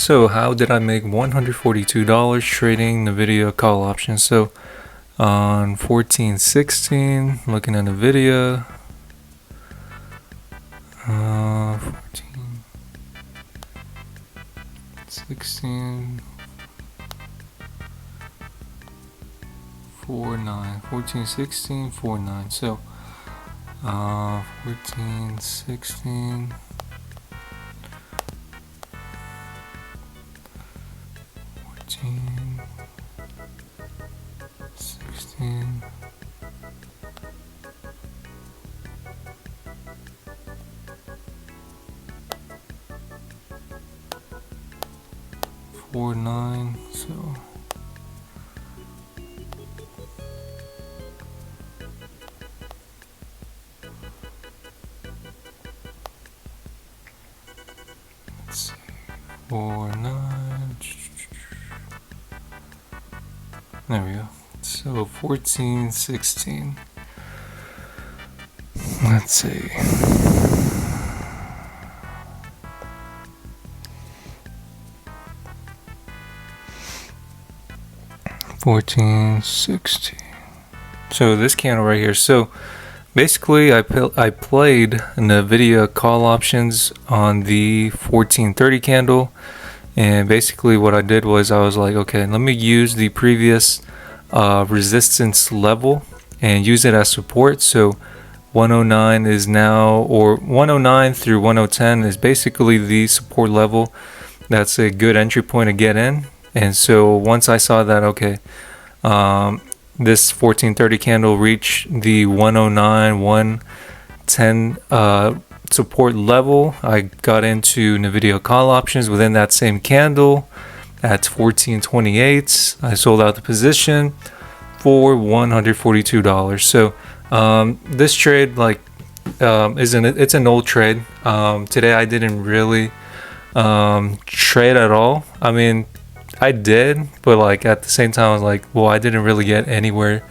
So how did I make $142 trading NVIDIA call options? So on 1416, looking at NVIDIA, 1416, 49, 1416, 49. So 1416. 16, 49, so let's see, 49, there we go. So 1416, let's see, 1416. So this candle right here. So basically, I played NVIDIA call options on the 1430 candle, and basically what I did was I was like, okay, let me use the previous resistance level and use it as support. So 109 is now, or 109 through 1010 is basically the support level. That's a good entry point to get in. And so once I saw that, okay, this 1430 candle reached the 109, 110 support level, I got into NVIDIA call options within that same candle at 1428. I sold out the position for $142. So this trade, like, it's an old trade. Today I didn't really trade at all. I mean, I did, but like at the same time I was like, well, I didn't really get anywhere.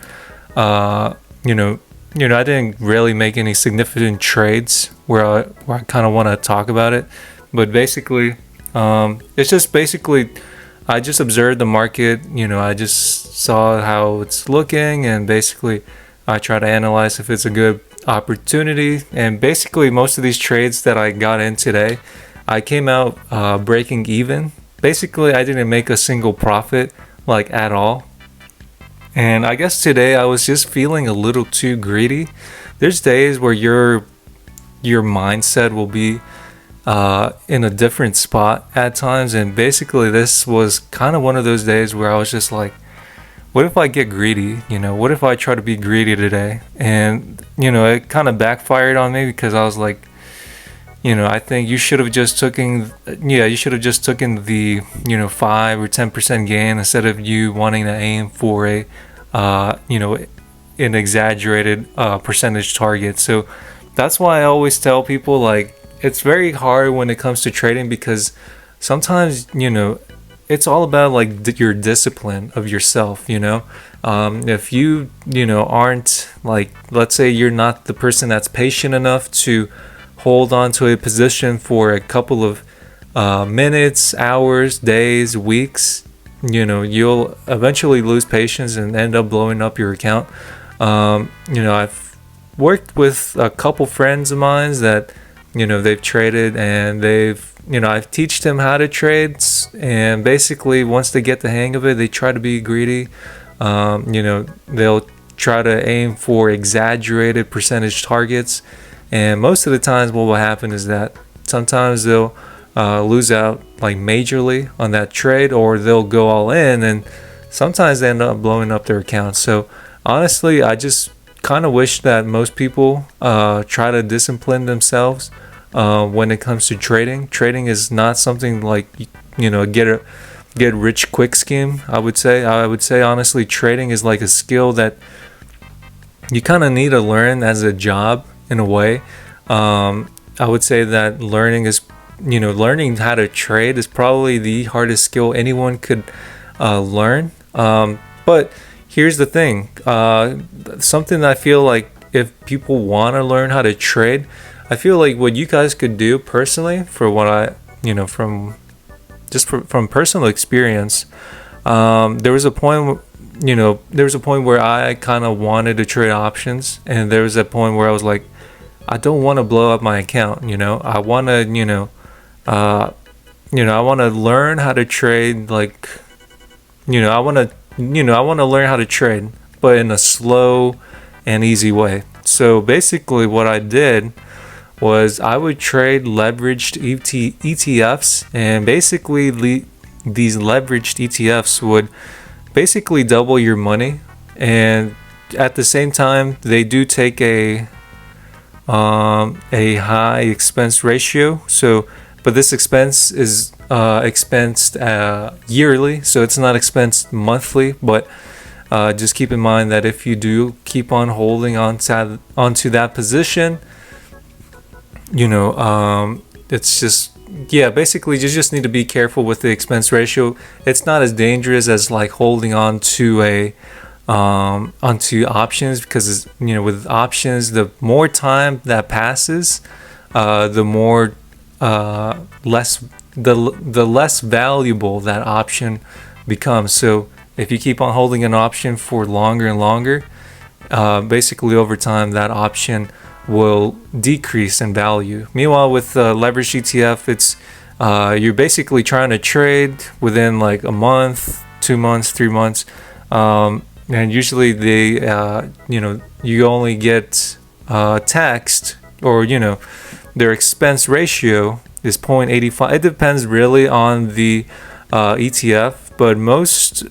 I didn't really make any significant trades where I kind of want to talk about it. But basically, it's just basically I just observed the market. I just saw how it's looking, and basically I try to analyze if it's a good opportunity. And basically most of these trades that I got in today, I came out breaking even. Basically, I didn't make a single profit, like, at all. And I guess today I was just feeling a little too greedy. There's days where your mindset will be in a different spot at times, and basically this was kind of one of those days where I was just like, what if I get greedy? What if I try to be greedy today? And it kind of backfired on me, because I was like, I think you should have just taken the 5 or 10% gain instead of you wanting to aim for an exaggerated percentage target. So that's why I always tell people, like, it's very hard when it comes to trading, because sometimes it's all about like your discipline of yourself. If you aren't, like, let's say you're not the person that's patient enough to hold on to a position for a couple of minutes, hours, days, weeks, you'll eventually lose patience and end up blowing up your account. I've worked with a couple friends of mine that, they've traded, and I've teach them how to trade, and basically once they get the hang of it, they try to be greedy. They'll try to aim for exaggerated percentage targets. And most of the times what will happen is that sometimes they'll lose out, like, majorly on that trade, or they'll go all in, and sometimes they end up blowing up their accounts. So honestly, I just kind of wish that most people try to discipline themselves when it comes to trading. Trading is not something like, get rich quick scheme. I would say honestly, trading is like a skill that you kind of need to learn as a job. In a way, I would say that learning how to trade is probably the hardest skill anyone could learn. But here's the thing, something that I feel like if people want to learn how to trade, I feel like what you guys could do personally, for what I, from just from personal experience, there was a point, there was a point where I kind of wanted to trade options, and there was a point where I was like, I don't want to blow up my account. I want to, I want to learn how to trade. Like, I want to, I want to learn how to trade, but in a slow and easy way. So basically, what I did was I would trade leveraged ETFs, and basically these leveraged ETFs would basically double your money, and at the same time they do take a high expense ratio. So, but this expense is expensed yearly, so it's not expensed monthly. But just keep in mind that if you do keep on holding onto that position, it's just, yeah, basically you just need to be careful with the expense ratio. It's not as dangerous as like holding on to onto options, because with options, the more time that passes, the more less valuable that option becomes. So if you keep on holding an option for longer and longer, basically over time that option will decrease in value. Meanwhile, with leveraged ETF, it's you're basically trying to trade within like a month, 2 months, 3 months, and usually they you only get taxed, or their expense ratio is 0.85. It depends really on the ETF, but most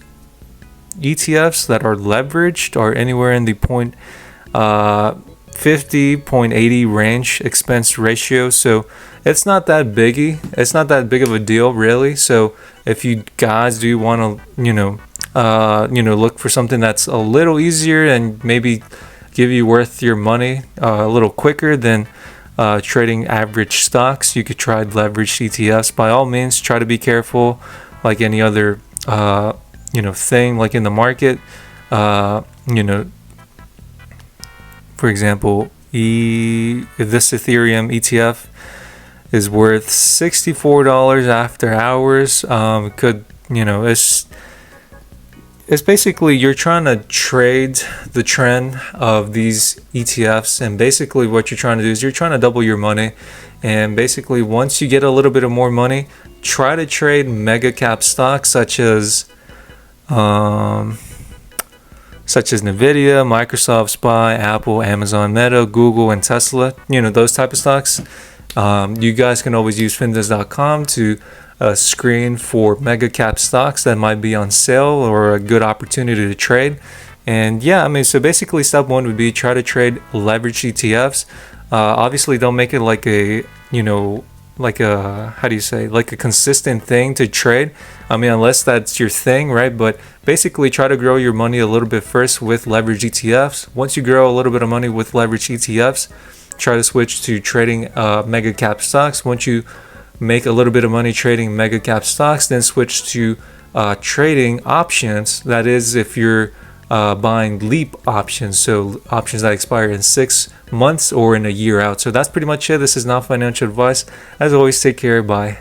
ETFs that are leveraged are anywhere in the 0.50-0.80 range expense ratio. So it's not that it's not that big of a deal, really. So if you guys do want to look for something that's a little easier and maybe give you worth your money a little quicker than trading average stocks, you could try leveraged ETFs. By all means, try to be careful, like any other thing, like in the market. For example, this Ethereum ETF is worth $64 after hours. It's basically you're trying to trade the trend of these ETFs, and basically what you're trying to do is you're trying to double your money. And basically, once you get a little bit of more money, try to trade mega cap stocks such as Nvidia, Microsoft, SPY, Apple, Amazon, Meta, Google, and Tesla. Those type of stocks. You guys can always use finviz.com to screen for mega cap stocks that might be on sale or a good opportunity to trade. And yeah, so basically step one would be try to trade leveraged ETFs. Obviously don't make it like a like a consistent thing to trade. Unless that's your thing, right? But basically try to grow your money a little bit first with leveraged ETFs. Once you grow a little bit of money with leveraged ETFs, try to switch to trading mega cap stocks. Once you make a little bit of money trading mega cap stocks, then switch to trading options. That is, if you're buying leap options, so options that expire in 6 months or in a year out. So that's pretty much it. This is not financial advice. As always, take care. Bye.